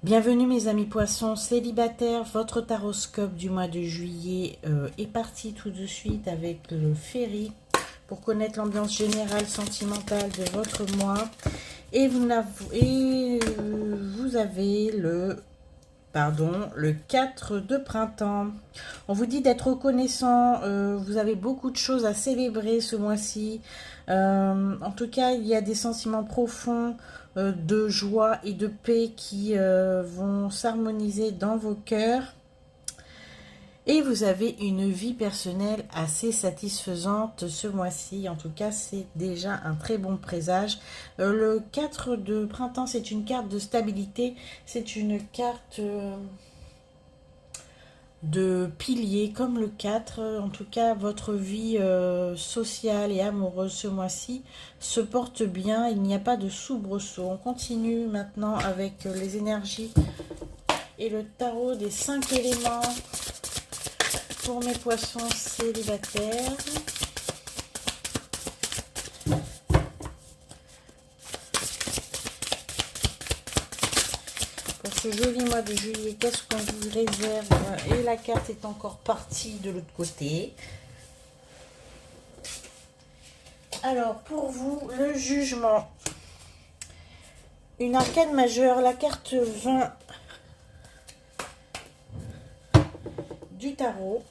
Bienvenue mes amis poissons célibataires, votre taroscope du mois de juillet est parti tout de suite avec le Féri pour connaître l'ambiance générale sentimentale de votre mois. Et vous avez le 4 de printemps. On vous dit d'être reconnaissant, vous avez beaucoup de choses à célébrer ce mois-ci. En tout cas, il y a des sentiments profonds de joie et de paix qui vont s'harmoniser dans vos cœurs. Et vous avez une vie personnelle assez satisfaisante ce mois-ci. En tout cas, c'est déjà un très bon présage. Le 4 de printemps, c'est une carte de stabilité. C'est une carte de piliers comme le 4. En tout cas, votre vie sociale et amoureuse ce mois-ci se porte bien. Il n'y a pas de soubresaut. On continue maintenant avec les énergies et le tarot des 5 éléments pour mes poissons célibataires. Pour ce joli mois de juillet, qu'est-ce qu'on vous réserve? Et la carte est encore partie de l'autre côté. Alors, pour vous, le jugement. Une arcane majeure, la carte 20 du tarot.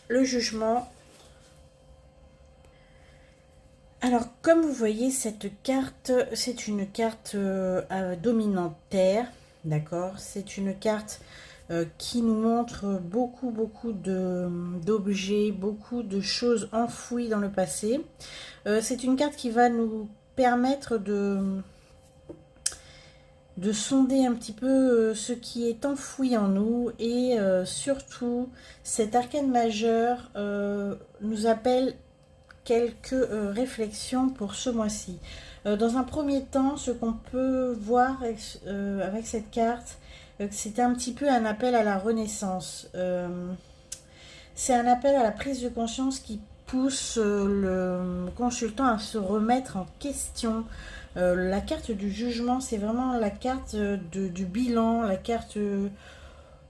Le jugement. Alors, comme vous voyez, cette carte, c'est une carte dominante terre, d'accord? C'est une carte qui nous montre beaucoup d'objets, beaucoup de choses enfouies dans le passé. C'est une carte qui va nous permettre de sonder un petit peu ce qui est enfoui en nous et surtout, cet arcane majeur nous appelle quelques réflexions pour ce mois-ci. Dans un premier temps, ce qu'on peut voir avec cette carte, c'est un petit peu un appel à la renaissance. C'est un appel à la prise de conscience qui pousse le consultant à se remettre en question. La carte du jugement, c'est vraiment la carte du bilan, la carte,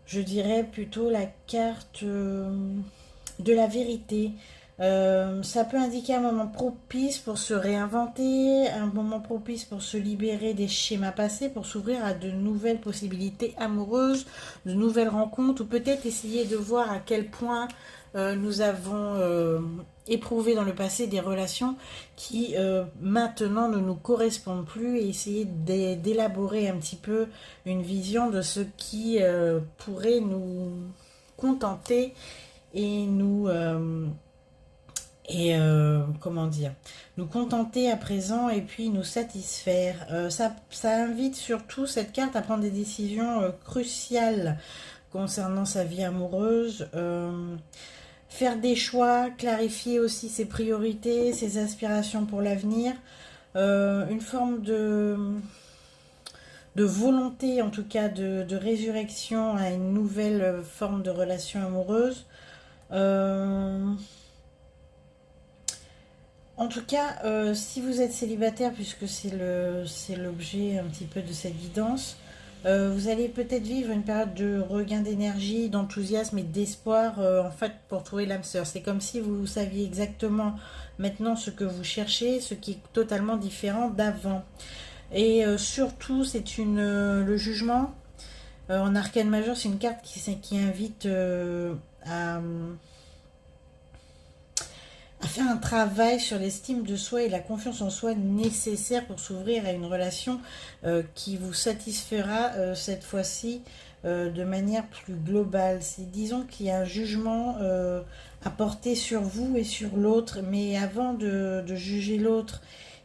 je dirais plutôt la carte de la vérité. Ça peut indiquer un moment propice pour se réinventer, un moment propice pour se libérer des schémas passés, pour s'ouvrir à de nouvelles possibilités amoureuses, de nouvelles rencontres, ou peut-être essayer de voir à quel point nous avons éprouvé dans le passé des relations qui maintenant ne nous correspondent plus, et essayer d'élaborer un petit peu une vision de ce qui pourrait nous contenter et comment dire, nous contenter à présent et puis nous satisfaire. Ça invite surtout cette carte à prendre des décisions cruciales concernant sa vie amoureuse, faire des choix, clarifier aussi ses priorités, ses aspirations pour l'avenir, une forme de volonté, en tout cas de résurrection à une nouvelle forme de relation amoureuse. En tout cas, si vous êtes célibataire, puisque c'est l'objet un petit peu de cette guidance, vous allez peut-être vivre une période de regain d'énergie, d'enthousiasme et d'espoir en fait pour trouver l'âme sœur. C'est comme si vous saviez exactement maintenant ce que vous cherchez, ce qui est totalement différent d'avant. Et surtout, le jugement en arcane majeur, c'est une carte qui invite à faire un travail sur l'estime de soi et la confiance en soi nécessaire pour s'ouvrir à une relation qui vous satisfera cette fois-ci de manière plus globale. Disons qu'il y a un jugement à porter sur vous et sur l'autre, mais avant de juger l'autre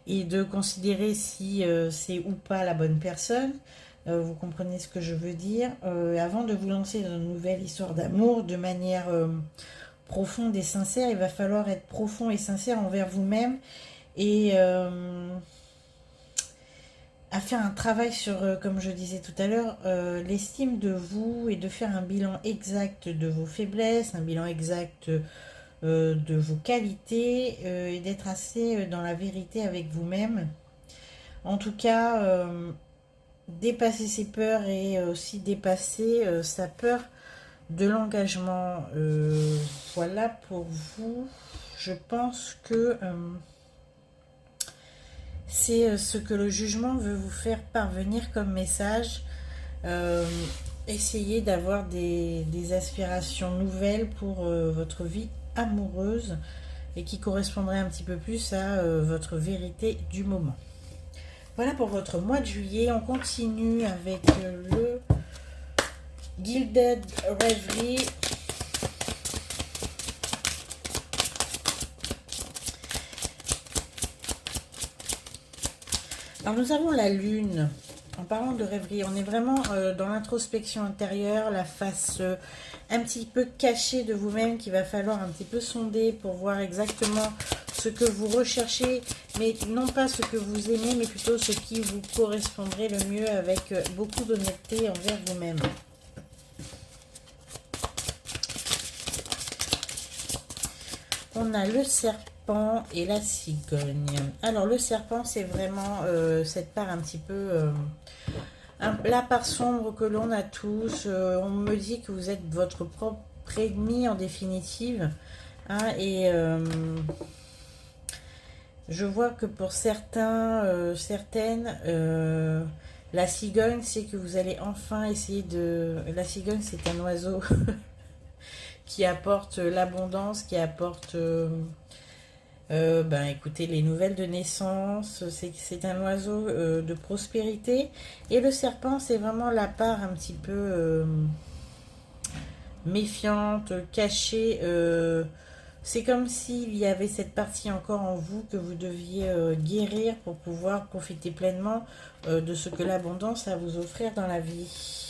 et de considérer si c'est ou pas la bonne personne, vous comprenez ce que je veux dire, avant de vous lancer dans une nouvelle histoire d'amour de manière profonde et sincère, il va falloir être profond et sincère envers vous-même et à faire un travail sur, comme je disais tout à l'heure, l'estime de vous, et de faire un bilan exact de vos faiblesses, un bilan exact de vos qualités, et d'être assez dans la vérité avec vous-même. En tout cas, dépasser ses peurs et aussi dépasser sa peur de l'engagement. Voilà pour vous. Je pense que c'est ce que le jugement veut vous faire parvenir comme message. Essayez d'avoir des aspirations nouvelles pour votre vie amoureuse et qui correspondraient un petit peu plus à votre vérité du moment. Voilà pour votre mois de juillet. On continue avec le Gilded Reverie. Alors nous avons la lune. En parlant de rêverie, on est vraiment dans l'introspection intérieure, la face un petit peu cachée de vous-même qu'il va falloir un petit peu sonder pour voir exactement ce que vous recherchez, mais non pas ce que vous aimez, mais plutôt ce qui vous correspondrait le mieux avec beaucoup d'honnêteté envers vous-même. On a le serpent et la cigogne. Alors le serpent, c'est vraiment cette part un petit peu... la part sombre que l'on a tous. On me dit que vous êtes votre propre ennemi en définitive. Hein, et je vois que pour certains, certaines, la cigogne, c'est que vous allez enfin essayer de... La cigogne, c'est un oiseau qui apporte l'abondance, qui apporte... écoutez, les nouvelles de naissance, c'est un oiseau de prospérité. Et le serpent, c'est vraiment la part un petit peu méfiante, cachée. C'est comme s'il y avait cette partie encore en vous que vous deviez guérir pour pouvoir profiter pleinement de ce que l'abondance a à vous offrir dans la vie.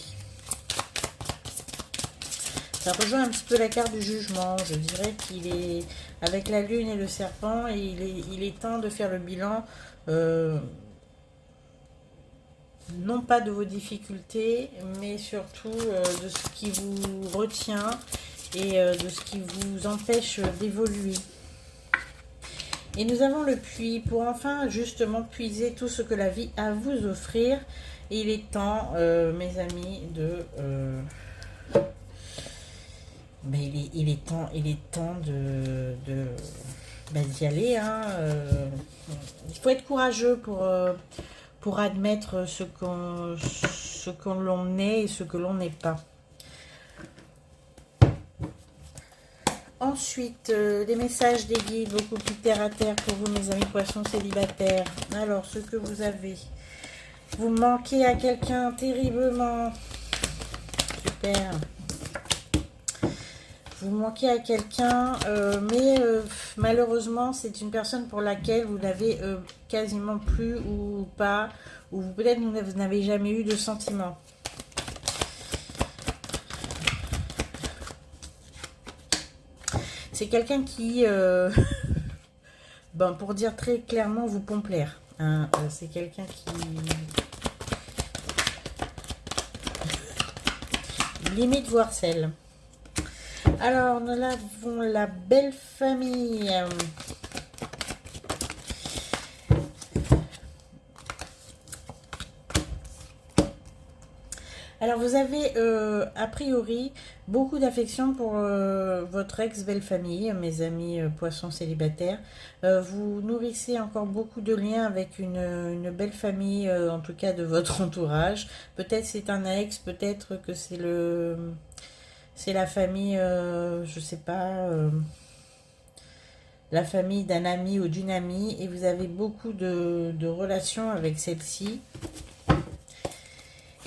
Ça rejoint un petit peu la carte du jugement. Je dirais qu'il est, avec la lune et le serpent, et il est temps de faire le bilan, non pas de vos difficultés, mais surtout de ce qui vous retient et de ce qui vous empêche d'évoluer. Et nous avons le puits pour enfin justement puiser tout ce que la vie a à vous offrir. Et il est temps, mes amis, de... il est temps d'y aller. Hein. Il faut être courageux pour admettre ce que l'on est et ce que l'on n'est pas. Ensuite, des messages des guides beaucoup plus terre à terre pour vous, mes amis poissons célibataires. Alors, ce que vous avez. Vous manquez à quelqu'un terriblement. Super. Vous manquez à quelqu'un, mais malheureusement, c'est une personne pour laquelle vous n'avez quasiment plus ou pas, ou peut-être vous n'avez jamais eu de sentiments. C'est quelqu'un qui, pour dire très clairement, vous pompe l'air. Hein. C'est quelqu'un qui... limite vous harcèle. Alors, nous avons la belle famille. Alors, vous avez, a priori, beaucoup d'affection pour votre ex-belle famille, mes amis poissons célibataires. Vous nourrissez encore beaucoup de liens avec une belle famille, en tout cas de votre entourage. Peut-être c'est un ex, peut-être que c'est la famille, je sais pas, la famille d'un ami ou d'une amie, et vous avez beaucoup de relations avec celle-ci.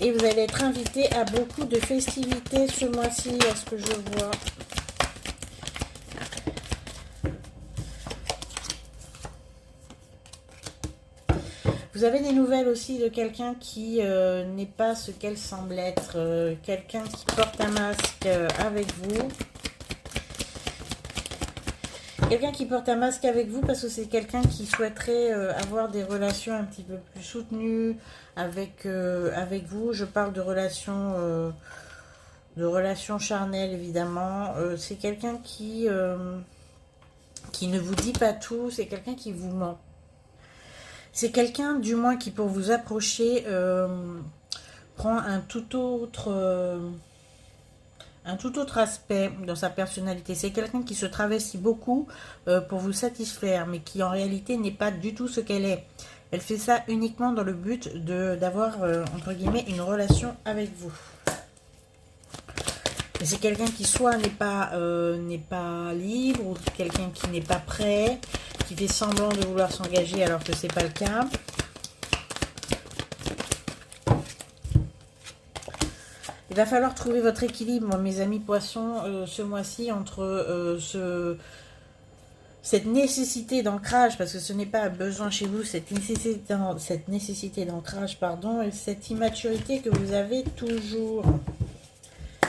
Et vous allez être invité à beaucoup de festivités ce mois-ci, à ce que je vois. Vous avez des nouvelles aussi de quelqu'un qui n'est pas ce qu'elle semble être. Quelqu'un qui porte un masque avec vous. Quelqu'un qui porte un masque avec vous parce que c'est quelqu'un qui souhaiterait avoir des relations un petit peu plus soutenues avec vous. Je parle de relations charnelles, évidemment. C'est quelqu'un qui ne vous dit pas tout. C'est quelqu'un qui vous ment. C'est quelqu'un, du moins, qui pour vous approcher prend un tout autre aspect dans sa personnalité. C'est quelqu'un qui se travestit beaucoup pour vous satisfaire, mais qui en réalité n'est pas du tout ce qu'elle est. Elle fait ça uniquement dans le but d'avoir, entre guillemets, une relation avec vous. Et c'est quelqu'un qui soit n'est pas libre, ou quelqu'un qui n'est pas prêt, qui fait semblant de vouloir s'engager alors que c'est pas le cas. Il va falloir trouver votre équilibre, mes amis poissons, ce mois-ci, entre cette nécessité d'ancrage, parce que ce n'est pas un besoin chez vous, cette nécessité d'ancrage, pardon, et cette immaturité que vous avez toujours.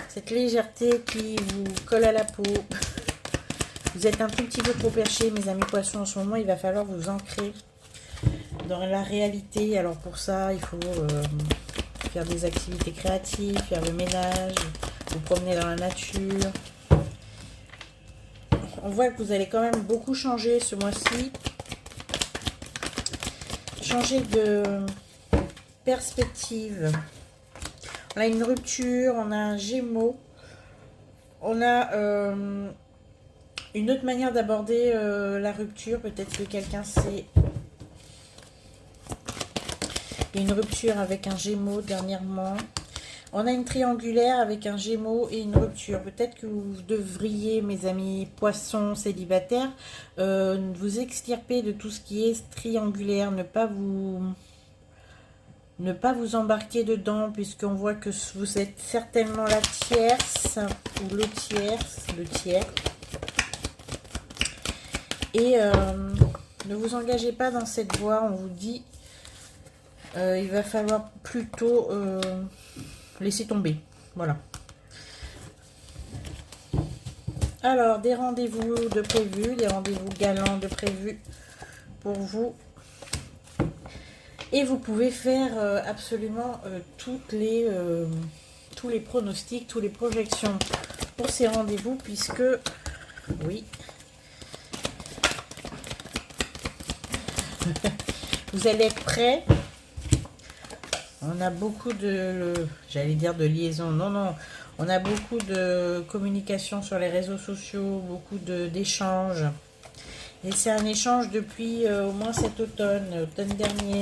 Cette légèreté qui vous colle à la peau. Vous êtes un tout petit peu trop perché, mes amis poissons, en ce moment. Il va falloir vous ancrer dans la réalité. Alors pour ça, il faut faire des activités créatives, faire le ménage, vous promener dans la nature. On voit que vous allez quand même beaucoup changer ce mois-ci. Changer de perspective. On a une rupture, on a un Gémeaux, on a une autre manière d'aborder la rupture. Peut-être que quelqu'un sait. Il y a une rupture avec un Gémeaux dernièrement. On a une triangulaire avec un Gémeaux et une rupture. Peut-être que vous devriez, mes amis poissons célibataires, vous extirper de tout ce qui est triangulaire, ne pas vous embarquer dedans, puisqu'on voit que vous êtes certainement la tierce ou le tiers. Et ne vous engagez pas dans cette voie, on vous dit, il va falloir plutôt laisser tomber. Voilà. Alors, des rendez-vous de prévus, des rendez-vous galants de prévus pour vous. Et vous pouvez faire absolument tous les pronostics, toutes les projections pour ces rendez-vous, puisque, oui, vous allez être prêts. On a beaucoup j'allais dire de liaison, non, on a beaucoup de communication sur les réseaux sociaux, beaucoup d'échanges. Et c'est un échange depuis au moins cet automne dernier.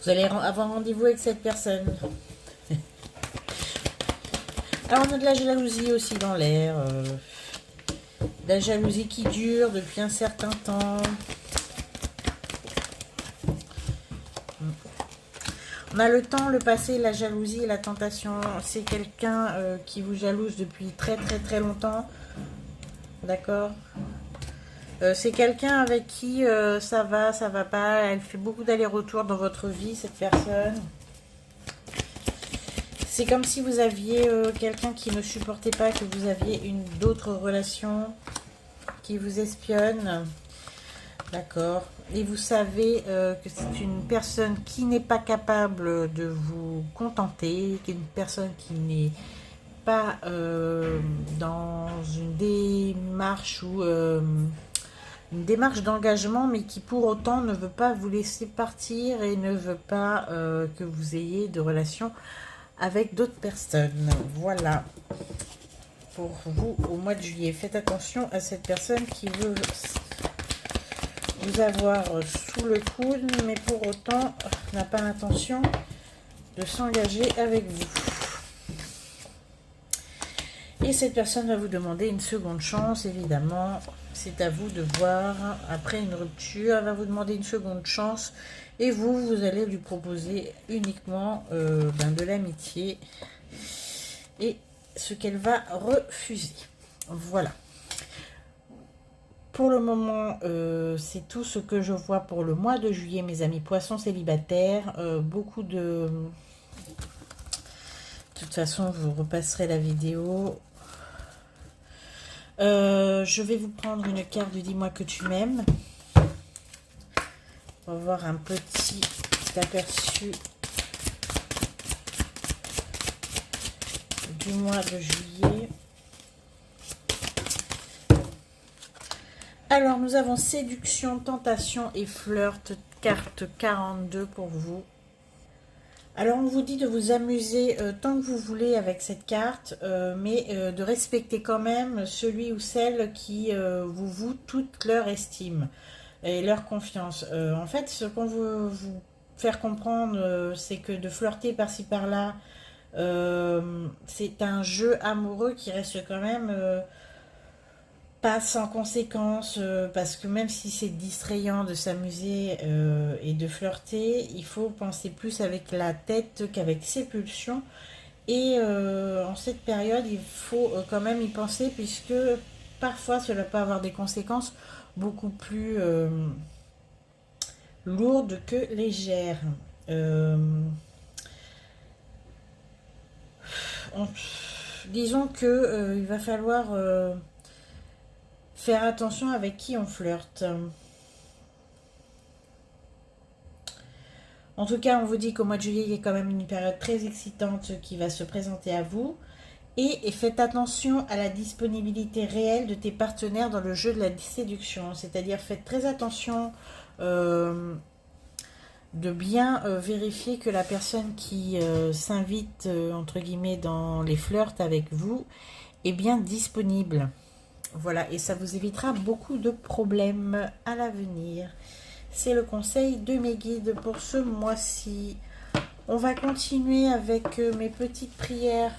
Vous allez avoir rendez-vous avec cette personne. Alors, on a de la jalousie aussi dans l'air. De la jalousie qui dure depuis un certain temps. On a le temps, le passé, la jalousie et la tentation. C'est quelqu'un qui vous jalouse depuis très longtemps. D'accord ? C'est quelqu'un avec qui ça va pas. Elle fait beaucoup d'allers-retours dans votre vie, cette personne. C'est comme si vous aviez quelqu'un qui ne supportait pas que vous aviez d'autres relations, qui vous espionne. D'accord. Et vous savez que c'est une personne qui n'est pas capable de vous contenter, qui est une personne qui n'est pas dans une démarche ou une démarche d'engagement, mais qui pour autant ne veut pas vous laisser partir et ne veut pas que vous ayez de relations avec d'autres personnes. Voilà pour vous au mois de juillet. Faites attention à cette personne qui veut vous avoir sous le coude, mais pour autant n'a pas l'intention de s'engager avec vous. Et cette personne va vous demander une seconde chance, évidemment. C'est à vous de voir. Après une rupture, elle va vous demander une seconde chance. Et vous allez lui proposer uniquement de l'amitié. Et ce qu'elle va refuser. Voilà. Pour le moment, c'est tout ce que je vois pour le mois de juillet, mes amis poissons célibataires. Beaucoup de... De toute façon, vous repasserez la vidéo. Je vais vous prendre une carte du Dis-moi que tu m'aimes. On va voir un petit aperçu du mois de juillet. Alors, nous avons séduction, tentation et flirt, carte 42 pour vous. Alors, on vous dit de vous amuser tant que vous voulez avec cette carte, mais de respecter quand même celui ou celle qui vous voue toute leur estime et leur confiance. En fait, ce qu'on veut vous faire comprendre, c'est que de flirter par-ci par-là, c'est un jeu amoureux qui reste quand même pas sans conséquence, parce que même si c'est distrayant de s'amuser et de flirter, il faut penser plus avec la tête qu'avec ses pulsions. Et en cette période, il faut quand même y penser, puisque parfois cela peut avoir des conséquences beaucoup plus lourdes que légères. Euh, on- Disons que il va falloir faire attention avec qui on flirte. En tout cas, on vous dit qu'au mois de juillet, il y a quand même une période très excitante qui va se présenter à vous. Et faites attention à la disponibilité réelle de tes partenaires dans le jeu de la séduction. C'est-à-dire, faites très attention de bien vérifier que la personne qui s'invite, entre guillemets, dans les flirts avec vous est bien disponible. Voilà, et ça vous évitera beaucoup de problèmes à l'avenir. C'est le conseil de mes guides pour ce mois-ci. On va continuer avec mes petites prières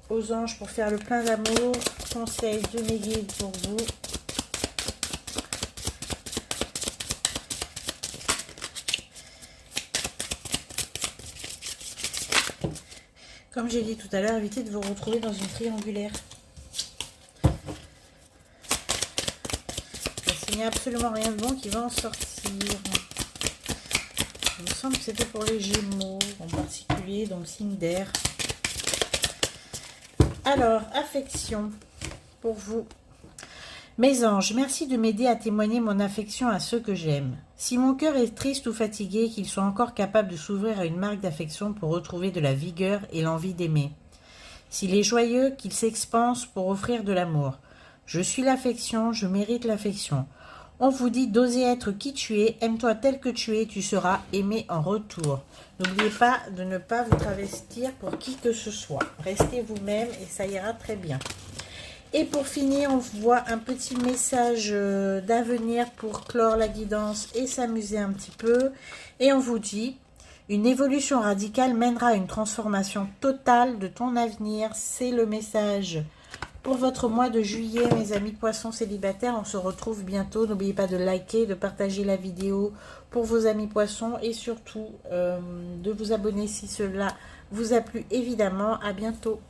aux anges pour faire le plein d'amour. Conseil de mes guides pour vous. Comme j'ai dit tout à l'heure, évitez de vous retrouver dans une triangulaire. Il n'y a absolument rien de bon qui va en sortir. Il me semble que c'était pour les Gémeaux en particulier, donc signe d'air. Alors, affection pour vous. Mes anges, merci de m'aider à témoigner mon affection à ceux que j'aime. Si mon cœur est triste ou fatigué, qu'ils soient encore capables de s'ouvrir à une marque d'affection pour retrouver de la vigueur et l'envie d'aimer. S'il est joyeux, qu'il s'expanse pour offrir de l'amour. Je suis l'affection, je mérite l'affection. On vous dit d'oser être qui tu es, aime-toi tel que tu es, tu seras aimé en retour. N'oubliez pas de ne pas vous travestir pour qui que ce soit. Restez vous-même et ça ira très bien. Et pour finir, on voit un petit message d'avenir pour clore la guidance et s'amuser un petit peu. Et on vous dit, une évolution radicale mènera à une transformation totale de ton avenir. C'est le message pour votre mois de juillet, mes amis poissons célibataires. On se retrouve bientôt. N'oubliez pas de liker, de partager la vidéo pour vos amis poissons et surtout de vous abonner si cela vous a plu, évidemment. À bientôt.